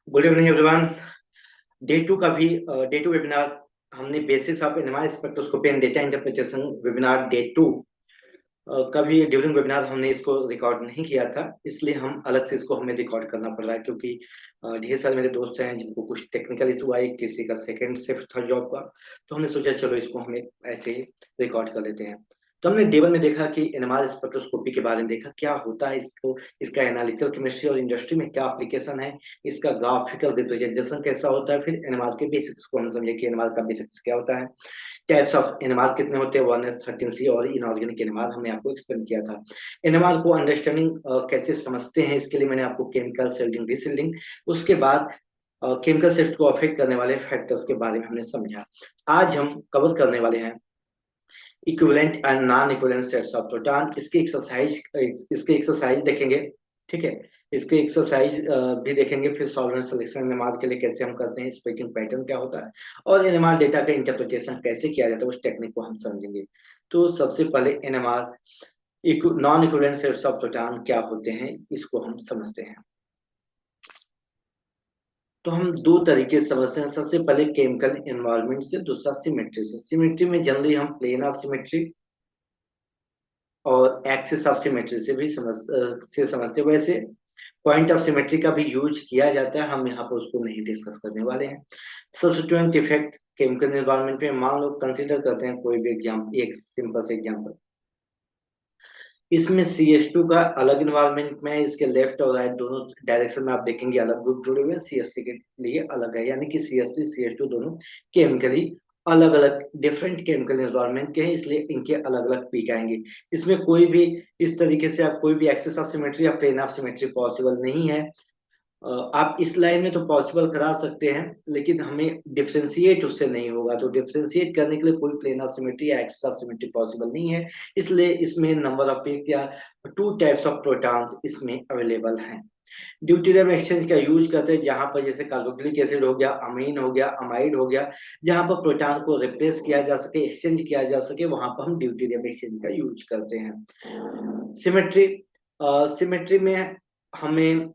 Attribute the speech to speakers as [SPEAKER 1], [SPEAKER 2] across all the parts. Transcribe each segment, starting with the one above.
[SPEAKER 1] Good evening everyone. Day two webinar हमने basics of NMR spectroscopy and data interpretation webinar day two कभी during webinar हमने इसको record नहीं किया था, इसलिए हम अलग से इसको हमें रिकॉर्ड करना पड़ रहा है क्योंकि ढेर सारे मेरे दोस्त हैं जिनको कुछ टेक्निकल इशू आई, किसी का सेकंड शिफ्ट था जॉब का। तो हमने सोचा चलो इसको हमें ऐसे ही रिकॉर्ड कर लेते हैं। तो हमने टेबल में देखा कि एनएमआर स्पेक्ट्रोस्कोपी के बारे में देखा क्या होता है इसको, इसका एनालिटिकल केमिस्ट्री और इंडस्ट्री में क्या एप्लीकेशन है, इसका ग्राफिकल रिप्रेजेंटेशन कैसा होता है, फिर एनएमआर के बेसिक्स को हम समझे कि एनएमआर का बेसिक्स क्या होता है, टाइप्स ऑफ एनएमआर कितने होते हैं, 1s13c और इनऑर्गेनिक एनएमआर हमने आपको एक्सप्लेन किया था। एनएमआर को अंडरस्टैंडिंग कैसे समझते हैं इसके लिए मैंने आपको केमिकल सेल्डिंग डिसिल्डिंग, उसके बाद केमिकल शिफ्ट को अफेक्ट करने वाले फैक्टर्स के बारे में हमने समझा। आज हम कवर करने वाले हैं equivalent and non equivalent sets of proton. इसके एक्सरसाइज देखेंगे, ठीक है। इसके एक्सरसाइज भी देखेंगे, फिर सॉल्वेंट सिलेक्शन एनएमआर के लिए कैसे हम करते हैं, स्प्लिटिंग पैटर्न क्या होता है और एनएमआर डेटा का इंटरप्रिटेशन कैसे किया जाता है उस टेक्निक को हम समझेंगे। तो सबसे पहले NMR non equivalent sets of proton क्या होते हैं इसको हम समझते हैं। तो हम दो तरीके से समझते हैं, सबसे पहले केमिकल एनवायरनमेंट से, दूसरा सिमेट्री से। सिमेट्री में जनरली हम प्लेन ऑफ सिमेट्री और एक्सिस ऑफ सिमेट्री से भी समझते हैं। वैसे पॉइंट ऑफ सिमेट्री का भी यूज किया जाता है, हम यहाँ पर उसको नहीं डिस्कस करने वाले हैं। सब्स्टिट्यूएंट इफेक्ट केमिकल एनवायरनमेंट में, मान लो कंसीडर करते हैं कोई भी एग्जाम्पल, एक सिंपल से एग्जाम्पल। इसमें CH2 का अलग इन्वायरमेंट में है, इसके लेफ्ट और राइट दोनों डायरेक्शन में आप देखेंगे अलग ग्रुप जुड़े हुए हैं, CH3 के लिए अलग है, यानी कि CH3 CH2 दोनों केमिकली अलग अलग डिफरेंट केमिकल एनवायरनमेंट के हैं, इसलिए इनके अलग अलग पीक आएंगे। इसमें कोई भी इस तरीके से आप कोई भी एक्सेस ऑफ सिमेट्री या प्लेन ऑफ सिमेट्री पॉसिबल नहीं है। आप इस लाइन में तो पॉसिबल करा सकते हैं, लेकिन हमें डिफरेंशिएट उससे नहीं होगा, तो डिफरेंशिएट करने के लिए कोई प्लेन ऑफ सिमेट्री या एक्सिस ऑफ सिमेट्री पॉसिबल नहीं है। इसलिए इसमें नंबर ऑफ पीक या टू टाइप्स ऑफ प्रोटॉन्स इसमें अवेलेबल हैं। ड्यूटेरियम एक्सचेंज का यूज करते हैं जहां पर जैसे कार्बोक्सिलिक एसिड हो गया, अमीन हो गया, अमाइड हो गया, जहां पर प्रोटॉन को रिप्लेस किया जा सके, एक्सचेंज किया जा सके, वहां पर हम ड्यूटेरियम एक्सचेंज का यूज करते हैं। सिमेट्री में हमें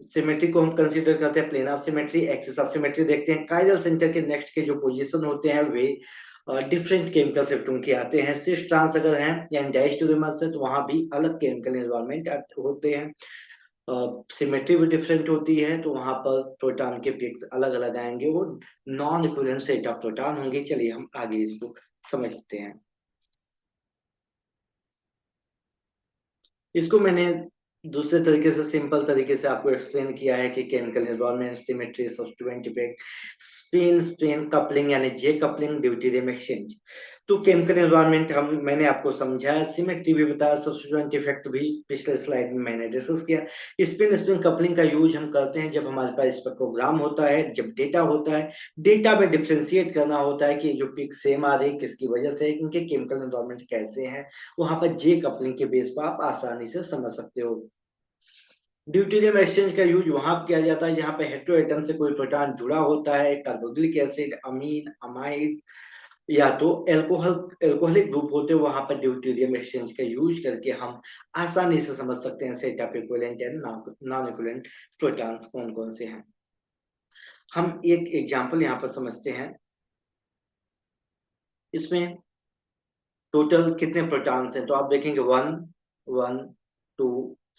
[SPEAKER 1] सिमेट्री को हम कंसीडर करते हैं plane of symmetry, axis of symmetry देखते हैं। काइरल सेंटर के नेक्स्ट के जो पोजीशन होते हैं वे डिफरेंट केमिकल शिफ्टों के आते हैं। सिस ट्रांस अगर हैं या डायस्टेरोमर्स है तो वहां भी अलग केमिकल एनवायरनमेंट होते हैं। सिमेट्री भी डिफरेंट होती है तो वहां पर प्रोटॉन के पिक्स अलग अलग आएंगे, वो non equivalent set of proton होंगे। चलिए हम आगे इसको समझते हैं। इसको मैंने दूसरे तरीके से, सिंपल तरीके से आपको एक्सप्लेन किया है कि chemical environment, symmetry, substituent effect, spin strain coupling यानी जे कपलिंग, ड्यूटेरियम एक्सचेंज। तो केमिकल एनवायरनमेंट हम मैंने आपको समझाया, सिमेट्री भी बताया, सब्स्टिट्यूएंट इफेक्ट भी पिछले स्लाइड में मैंने डिस्कस किया। स्पिन स्पिन कपलिंग का यूज हम करते हैं जब हमारे पास स्पेक्ट्रोग्राम होता है, जब डेटा होता है, डेटा में डिफ्रेंशिएट करना होता है कि जो पिक सेम आ रही है किसकी वजह से, इनके केमिकल एनवायरनमेंट कैसे हैं, वहां पर जे कपलिंग के बेस पर आप आसानी से समझ सकते हो। ड्यूटेरियम एक्सचेंज का यूज वहां किया जाता है जहां पे हेटेरोएटम से कोई प्रोटॉन जुड़ा होता है, कार्बोक्सिलिक एसिड, अमीन, अमाइड या तो एल्कोहल एल्कोहलिक ग्रुप होते हैं, वहां पर ड्यूटेरियम एक्सचेंज का यूज करके हम आसानी से समझ सकते हैं set of equivalent and non equivalent protons कौन कौन से हैं। हम एक एग्जांपल यहाँ पर समझते हैं। इसमें टोटल कितने प्रोटॉन्स हैं तो आप देखेंगे 1 1 2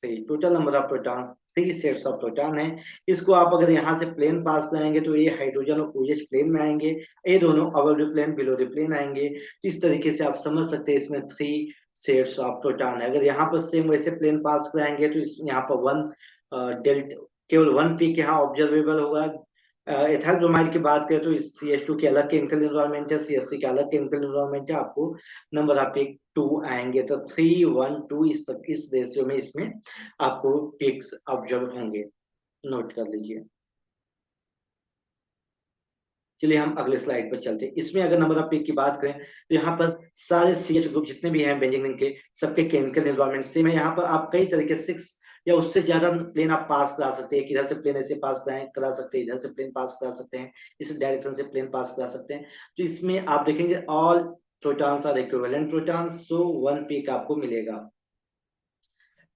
[SPEAKER 1] 3, total number of protons 3 sets of proton है। इसको आप अगर यहाँ से प्लेन पास कराएंगे तो ये हाइड्रोजन और OH प्लेन में आएंगे, ये दोनों above the plane below the plane आएंगे। तो इस तरीके से आप समझ सकते हैं इसमें 3 सेट्स ऑफ प्रोटॉन है। अगर यहाँ पर सेम वैसे प्लेन पास कराएंगे तो इस यहाँ पर वन डेल्ट केवल वन पीक यहाँ ऑब्जर्वेबल होगा। एथाइल ब्रोमाइड की बात करें तो CH2 के अलग केमिकल एनवायरनमेंट है, CH3 के अलग केमिकल एनवायरनमेंट है, आपको नंबर ऑफ पिक 2 आएंगे। तो 3 1 2 इस रेशियो में इसमें आपको पिक्स ऑब्जर्व होंगे, नोट कर लीजिए। चलिए हम अगले स्लाइड पर चलते हैं। इसमें अगर नंबर ऑफ पिक की बात करें तो यहाँ पर सारे CH ग्रुप जितने भी हैं बेंजीन के, सबके केमिकल एनवायरनमेंट सेम है। यहाँ पर आप कई तरह के 6 या उससे ज्यादा प्लेन आप पास करा सकते हैं, इधर से प्लेन ऐसे पास करा सकते हैं, इधर से प्लेन पास करा सकते हैं, इस डायरेक्शन से प्लेन पास करा सकते हैं। तो इसमें आप देखेंगे all protons are equivalent protons, so one peak आपको मिलेगा।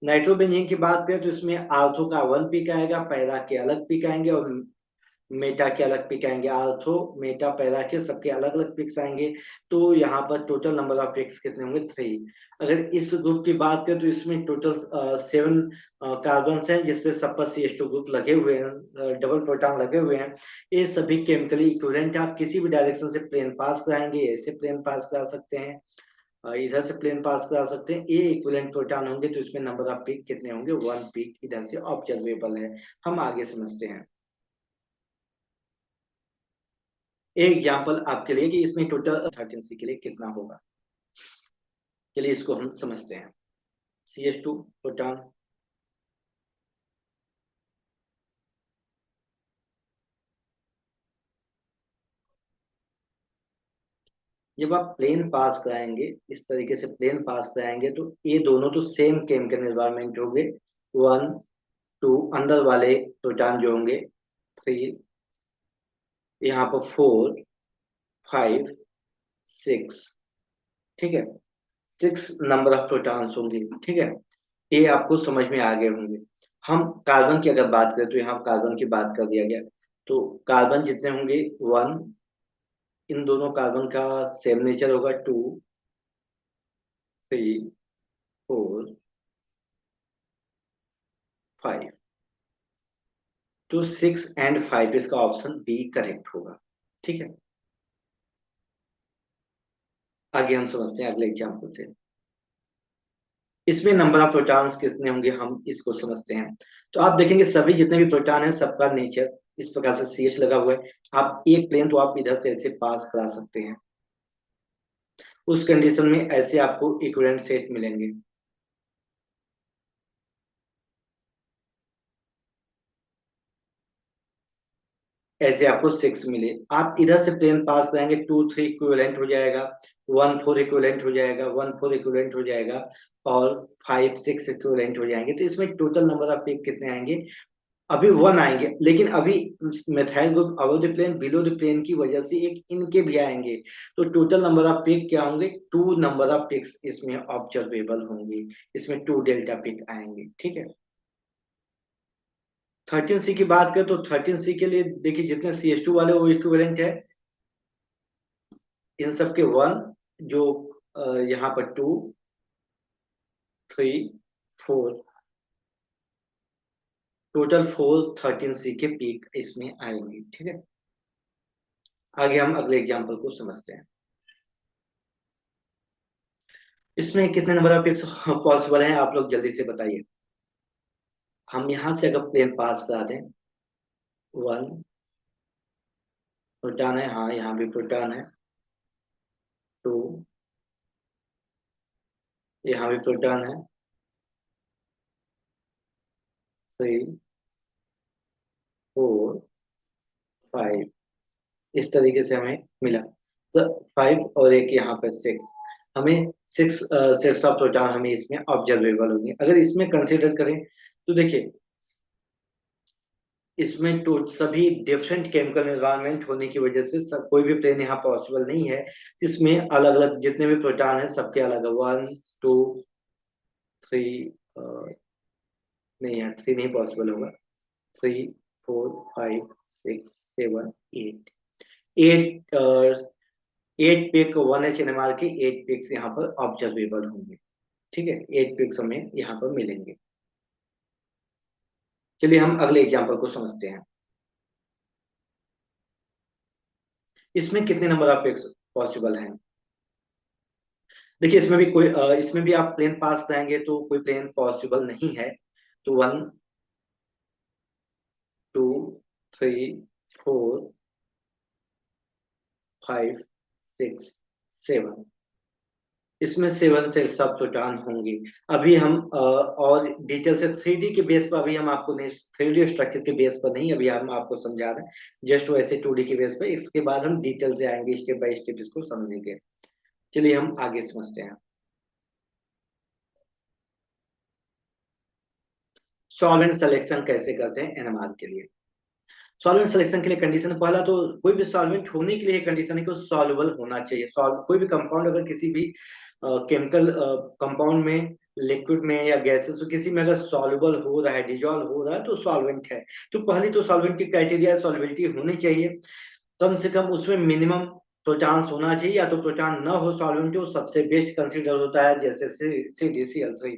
[SPEAKER 1] नाइट्रोबेंजीन की बात करें तो इसमें आर्थो का 1 पिक आएगा, पैरा के अलग पिक आएंगे और मेटा के अलग पिक आएंगे। आर्थो, मेटा, पैरा के सबके अलग अलग पिक्स आएंगे। तो यहाँ पर टोटल नंबर ऑफ पिक्स कितने होंगे? 3। अगर इस ग्रुप की बात करें तो इसमें टोटल 7 कार्बन हैं, जिसपे सब पर CH2 ग्रुप लगे हुए हैं, डबल प्रोटॉन लगे हुए हैं। ये सभी केमिकली इक्विवेलेंट है। आप किसी भी डायरेक्शन से प्लेन पास कराएंगे, ऐसे प्लेन पास करा सकते हैं, इधर से प्लेन पास करा सकते हैं। ये इक्विवेलेंट प्रोटॉन होंगे तो इसमें नंबर ऑफ पिक कितने होंगे? 1 पिक इधर से ऑब्जर्वेबल है। हम आगे समझते हैं एक एग्जाम्पल आपके लिए कि इसमें टोटल 13C के लिए कितना होगा। चलिए इसको हम समझते हैं। CH2 प्रोटॉन, जब आप प्लेन पास कराएंगे, इस तरीके से प्लेन पास कराएंगे, तो ये दोनों तो सेम केमिकल एनवायरमेंट होंगे। 1 2 अंदर वाले प्रोटॉन जो होंगे 3, यहाँ पर 4 5 6, ठीक है, 6 नंबर ऑफ प्रोटॉन्स होंगे, ठीक है। ये आपको समझ में आ गए होंगे। हम कार्बन की अगर बात करें तो यहाँ कार्बन की बात कर दिया गया। तो कार्बन जितने होंगे 1, इन दोनों कार्बन का सेम नेचर होगा। 2 3 4 5, तो 6 और 5 इसका ऑप्शन बी करेक्ट होगा, ठीक है। आगे हम समझते हैं अगले एग्जाम्पल से। इसमें नंबर ऑफ प्रोटॉन्स कितने होंगे हम इसको समझते हैं। तो आप देखेंगे सभी जितने भी प्रोटॉन है सबका नेचर इस प्रकार से CH लगा हुआ है। आप एक प्लेन तो आप इधर से ऐसे पास करा सकते हैं। उस कंडीशन में ऐसे आपको इक्विवेलेंट सेट मिलेंगे। ऐसे आपको 6 मिले। आप इधर से प्लेन पास कराएंगे, 2 3 इक्विवेलेंट हो जाएगा, 1 4 इक्विवेलेंट हो जाएगा, 1 4 इक्विवेलेंट हो जाएगा, और 5 6 इक्विवेलेंट हो जाएंगे। तो इसमें टोटल नंबर ऑफ पिक कितने आएंगे? अभी 1 आएंगे, लेकिन अभी methyl group above the plane below the plane की वजह से एक इनके भी आएंगे। तो टोटल नंबर ऑफ पिक क्या होंगे? 2 नंबर ऑफ पिक्स इसमें ऑब्जर्वेबल होंगे। इसमें 2 डेल्टा पिक आएंगे, ठीक है। 13C की बात करें तो 13C के लिए देखिए जितने CH2 वाले वो इक्विवेलेंट है, इन सब के 1, जो यहाँ पर 2 3 4, टोटल 4 13C के पीक इसमें आएंगे, ठीक है। आगे हम अगले एग्जाम्पल को समझते हैं। इसमें कितने नंबर ऑफ पिक्स पॉसिबल हैं आप लोग जल्दी से बताइए। हम यहां से अगर प्लेन पास करा दें, 1 प्रोटॉन है, हाँ यहाँ भी प्रोटॉन है, 2 यहाँ भी प्रोटॉन है, 3 4 5, इस तरीके से हमें मिला। तो 5 और एक यहाँ पर 6, हमें 6 सेट्स ऑफ प्रोटॉन हमें इसमें ऑब्जर्वेबल होंगे। अगर इसमें कंसीडर करें तो देखिए इसमें तो सभी डिफरेंट केमिकल एनवायरनमेंट होने की वजह से सब कोई भी प्लेन यहाँ पॉसिबल नहीं है। इसमें अलग अलग जितने भी प्रोटॉन है सबके अलग 1 2 3, नहीं है 3 नहीं पॉसिबल होगा। 3 4 5 6 7 8, 8 पिक 1H NMR के 8 पिक्स यहाँ पर ऑब्जर्वेबल होंगे, ठीक है। 8 पिक्स हमें यहाँ पर मिलेंगे। चलिए हम अगले एग्जाम्पल को समझते हैं। इसमें कितने नंबर ऑफ पिक्स पॉसिबल हैं? देखिए इसमें भी कोई इसमें भी आप प्लेन पास कराएंगे तो कोई प्लेन पॉसिबल नहीं है। तो 1 2 3 4 5 6 7, इसमें 7 सेट्स ऑफ प्रोटॉन होंगे। अभी हम और डिटेल से 3D के बेस पर अभी हम आपको नहीं, 3D स्ट्रक्चर के बेस पर नहीं अभी हम आपको समझा रहे हैं, जस्ट वैसे 2D के बेस पर। इसके बाद हम डिटेल से आएंगे, स्टेप बाय स्टेप इसको समझेंगे। चलिए हम आगे समझते हैं। सॉल्वेंट सिलेक्शन कैसे करते हैं NMR के लिए। सॉल्वेंट सिलेक्शन के लिए कंडीशन पहला तो कोई भी सॉल्वेंट होने के लिए कंडीशन है कि वो सॉल्युबल होना चाहिए। कोई भी कंपाउंड अगर किसी भी केमिकल कंपाउंड में, लिक्विड में या गैसेस में, किसी में अगर सॉल्युबल हो रहा है, डिजोल्व हो रहा है, तो सॉल्वेंट है। तो पहली तो सॉल्वेंट की क्राइटेरिया सॉल्युबिलिटी होनी चाहिए, कम से कम उसमें मिनिमम प्रोटॉन्स होना चाहिए, या तो प्रोटॉन ना हो सॉल्वेंट हो सबसे बेस्ट कंसीडर होता है, जैसे CdCl3।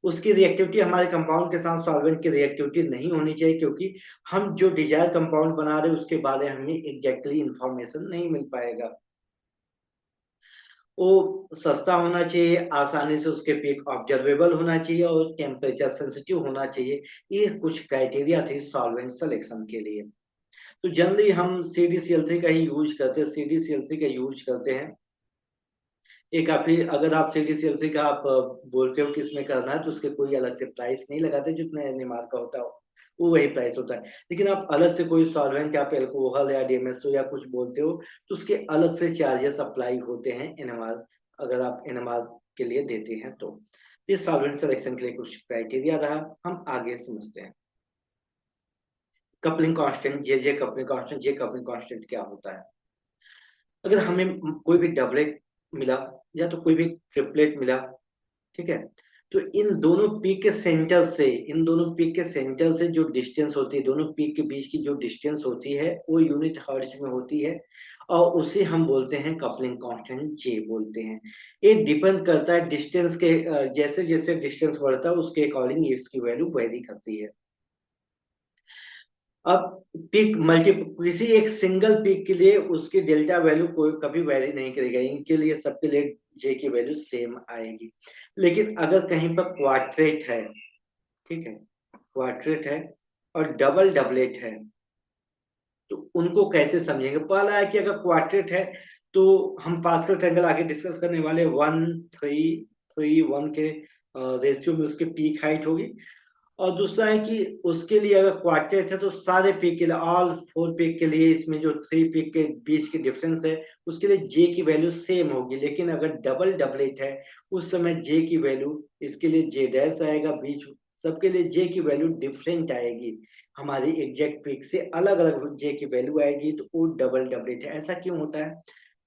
[SPEAKER 1] उसकी रिएक्टिविटी हमारे कंपाउंड के साथ सॉल्वेंट की रिएक्टिविटी नहीं होनी चाहिए, क्योंकि हम जो डिजायर कंपाउंड बना रहे हैं उसके बारे में हमें एग्जैक्टली इंफॉर्मेशन नहीं मिल पाएगा। वो सस्ता होना चाहिए, आसानी से उसके पीक ऑब्जर्वेबल होना चाहिए, और टेम्परेचर सेंसिटिव होना चाहिए। ये कुछ क्राइटेरिया थे सॉल्वेंट सिलेक्शन के लिए। तो जनरली हम CdCl3 का ही यूज करते हैं, CdCl3 का यूज करते हैं। ये काफी, अगर आप CdCl3 का आप बोलते हो कि इसमें करना है, तो उसके कोई अलग से प्राइस नहीं लगाते, जितना NMR का होता है वो वही प्राइस होता है। लेकिन आप अलग से कोई सॉल्वेंट, आप एल्कोहल या DMSO या कुछ बोलते हो, तो उसके अलग से चार्जेस अप्लाई होते हैं NMR, अगर आप NMR के लिए देते हैं तो। इस सॉल्वेंट सिलेक्शन के लिए कुछ क्राइटेरिया रहा, हम आगे समझते हैं। Coupling constant, J coupling constant, J coupling constant क्या होता है? अगर हमें कोई भी डबलेट मिला या तो कोई भी ट्रिपलेट मिला, ठीक है, तो इन दोनों पीक के सेंटर से जो डिस्टेंस होती है, दोनों पीक के बीच की जो डिस्टेंस होती है, वो यूनिट हर्ट्ज में होती है, और उसे हम बोलते हैं कपलिंग कांस्टेंट, जे बोलते हैं। ये डिपेंड करता है डिस्टेंस के, जैसे जैसे डिस्टेंस बढ़ता है उसके अकॉर्डिंग इसकी वैल्यू वेरी करती है। अब पीक मल्टी किसी एक सिंगल पीक के लिए उसकी डेल्टा वैल्यू कोई कभी वेरी नहीं करेगा, इनके लिए सबके लिए जे की वैल्यू सेम आएगी। लेकिन अगर कहीं पर क्वाड्रेट है, ठीक है, क्वाड्रेट है और डबल डबलेट है, तो उनको कैसे समझेंगे? पहला है कि अगर क्वाड्रेट है तो हम पास्कल ट्रायंगल आगे डिस्कस करने वाले, 1 3 3 1 के रेशियो में उसकी पीक हाइट होगी। और दूसरा है कि उसके लिए अगर क्वार्टेट है तो सारे पीक के लिए, ऑल 4 पीक के लिए, इसमें जो 3 पीक के बीच की डिफरेंस है उसके लिए जे की वैल्यू सेम होगी। लेकिन अगर डबल डबलेट है उस समय जे की वैल्यू, इसके लिए जे डैश आएगा, बीच सबके लिए जे की वैल्यू डिफरेंट आएगी, हमारी एग्जैक्ट पीक से अलग अलग जे की वैल्यू आएगी, तो वो डबल डबलेट है। ऐसा क्यों होता है?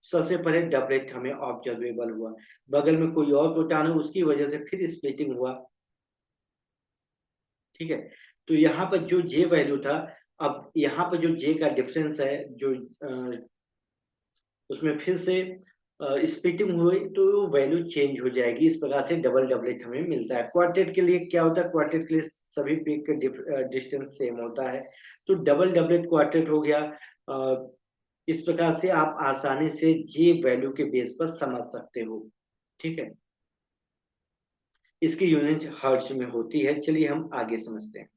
[SPEAKER 1] सबसे पहले डबलेट हमें ऑब्जर्वेबल हुआ, बगल में कोई और प्रोटॉन है उसकी वजह से फिर स्प्लिटिंग हुआ, ठीक है। तो यहाँ पर जो जे वैल्यू था, अब यहाँ पर जो जे का डिफरेंस है, जो उसमें फिर से स्प्लिटिंग हुई तो वैल्यू चेंज हो जाएगी। इस प्रकार से डबल डबलेट हमें मिलता है। क्वार्टेट के लिए क्या होता है? क्वार्टेट के लिए सभी पीक का डिस्टेंस सेम होता है, तो डबल डबलेट क्वार्टेट हो गया। अ, इस प्रकार से आप आसानी से जे वैल्यू के बेस पर समझ सकते हो, ठीक है। इसकी यूनिट हर्ट्ज में होती है। चलिए हम आगे समझते हैं।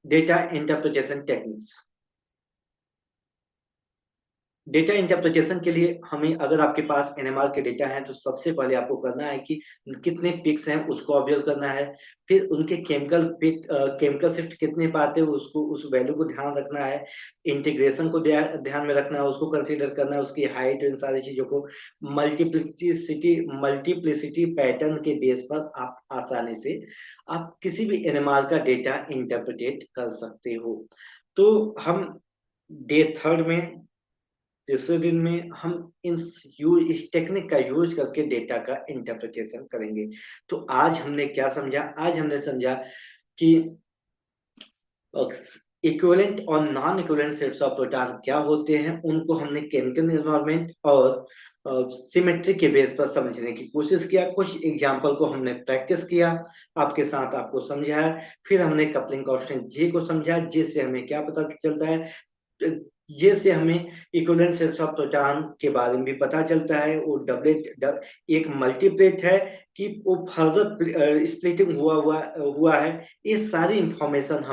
[SPEAKER 1] Data interpretation techniques. Data interpretation के लिए हमें, अगर आपके पास NMR के डेटा है, तो सबसे पहले आपको करना है कि कितने पिक्स हैं उसको ऑब्जर्व करना है। फिर उनके केमिकल शिफ्ट कितने पाते हैं उसको, उस वैल्यू को ध्यान रखना है। इंटीग्रेशन को ध्यान में रखना है, उसको कंसीडर करना है, उसकी हाइट, इन सारी चीजों को। मल्टीप्लिसिटी पैटर्न के बेस पर आप आसानी से आप किसी भी NMR का डेटा इंटरप्रिटेट कर सकते हो। तो हम डे थर्ड में, तीसरे दिन में हम इस टेक्निक का यूज करके डेटा का इंटरप्रिटेशन करेंगे। तो आज हमने क्या समझा? आज हमने समझा कि इक्विवेलेंट और non equivalent sets of proton क्या होते हैं, उनको हमने केमिकल एनवायरनमेंट और सिमेट्री के बेस पर समझने की कोशिश किया। कुछ एग्जाम्पल को हमने प्रैक्टिस किया, आपके साथ आपको समझाया। फिर हमने कपलिंग कांस्टेंट जे को समझा, जिससे हमें क्या पता चलता है, ये से हमें इक्विवेलेंट सेट्स ऑफ प्रोटॉन के बारे में भी पता चलता है। वो एक मल्टीप्लेट है कि वो फर्दर स्प्लिटिंग हुआ है। ये सारी इंफॉर्मेशन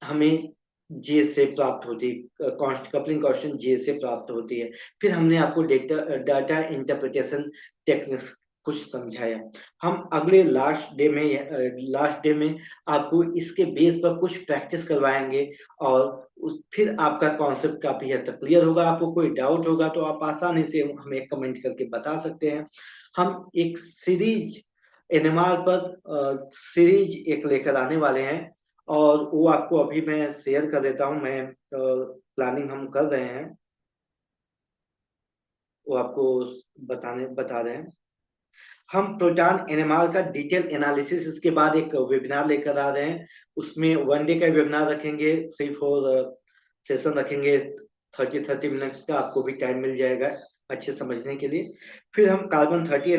[SPEAKER 1] हमें जे से प्राप्त होती है, कपलिंग कांस्टेंट जे से प्राप्त होती है। फिर हमने आपको डाटा इंटरप्रिटेशन टेक्निक्स कुछ समझाया। हम अगले लास्ट डे में आपको इसके बेस पर कुछ प्रैक्टिस करवाएंगे, और फिर आपका कॉन्सेप्ट काफी हद तक क्लियर होगा। आपको कोई डाउट होगा तो आप आसानी से हमें कमेंट करके बता सकते हैं। हम एक सीरीज एनएमआर पर सीरीज एक लेकर आने वाले हैं, और वो आपको अभी मैं शेयर कर देता हूँ। मैं प्लानिंग हम कर रहे हैं, वो आपको बता रहे हैं। हम प्रोटॉन एनएमआर का डिटेल एनालिसिस इसके बाद एक वेबिनार लेकर आ रहे हैं। उसमें 1 डे का वेबिनार रखेंगे, 3-4 सेशन रखेंगे, 30-30 मिनट्स का, आपको भी टाइम मिल जाएगा अच्छे समझने के लिए। फिर हम carbon 30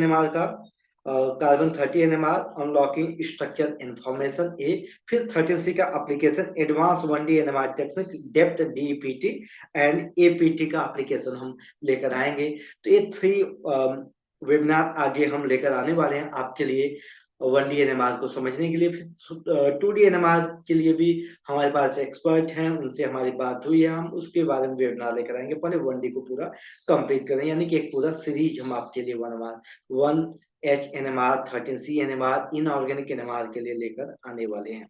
[SPEAKER 1] NMR unlocking structure information a, फिर 13C का application advance 1D NMR technique DEPT DPT and APT का एप्लीकेशन हम लेकर आएंगे। तो ये 3 वेबिनार आगे हम लेकर आने वाले हैं आपके लिए, 1D एनएमआर को समझने के लिए। फिर 2D एनएमआर के लिए भी हमारे पास एक्सपर्ट हैं, उनसे हमारी बात हुई है, हम उसके बारे में वेबिनार लेकर आएंगे। पहले 1D को पूरा कंप्लीट करें, यानी कि एक पूरा सीरीज हम आपके लिए 1H NMR, 13C NMR, inorganic NMR के लिए लेकर आने वाले हैं।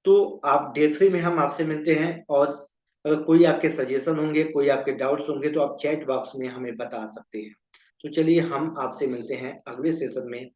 [SPEAKER 1] तो आप डे 3 में हम आपसे मिलते हैं, और अगर कोई आपके सजेशन होंगे, कोई आपके डाउट्स होंगे, तो आप चैट बॉक्स में हमें बता सकते हैं। तो चलिए हम आपसे मिलते हैं अगले सेशन में।